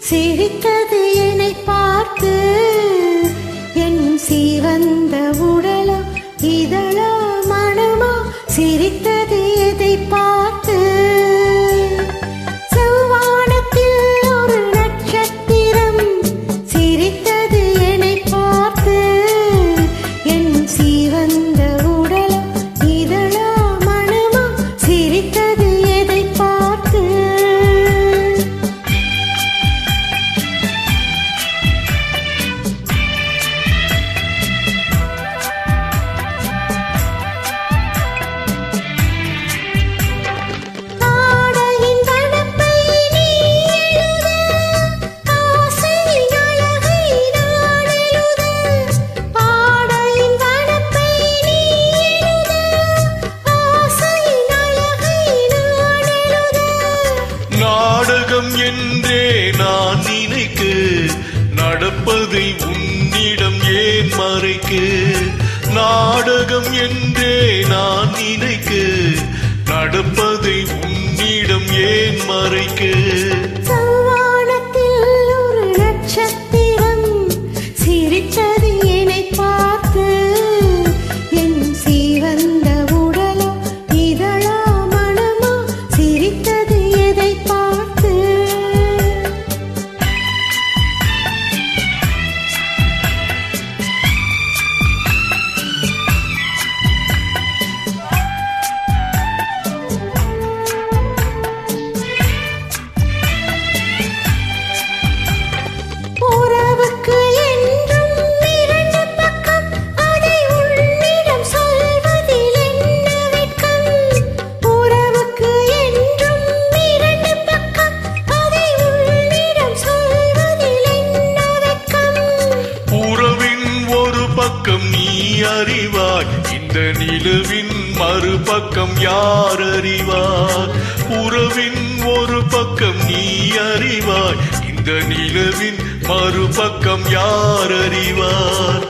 சிரித்தது என்னை பார்த்து என் சிவந்த உடலோ இதழோ மனமோ சிரித்தது எதை பார்த்து செவ்வானத்தில் ஒரு நட்சத்திரம் சிரித்தது என்னை பார்த்து என் சிவந்த உடலோ இதழோ மனமோ சிரித்தது எதை பார்த்து நாடகம் என்றே நான் நினைக்க நடப்பதை உன்னிடம் ஏன் மறைக்க நாடகம் என்றே நான் நினைக்க நடப்பதை உன்னிடம் ஏன் மறைக்க செவ்வானத்தில் ஒரு நட்சத்திரம் சிரித்தது என்னை பார்த்து என் சிவந்த உடலோ இதழோ மனமோ சிரித்தது எதை பார்த்து உறவுக்கு என்றும் இரண்டு பக்கம் அதை உன்னிடம் சொல்வதில் என்ன வெட்கம் உறவுக்கு என்றும் இரண்டு பக்கம் அதை உன்னிடம் சொல்வதில் என்ன வெட்கம் உறவின் ஒரு பக்கம் நீ அறிவாய் இந்த நிலவின் மறுபக்கம் யார் அறிவார் உறவின் ஒரு பக்கம் நீ அறிவாய் இந்த நிலவின் மறுபக்கம் யார் அறிவார்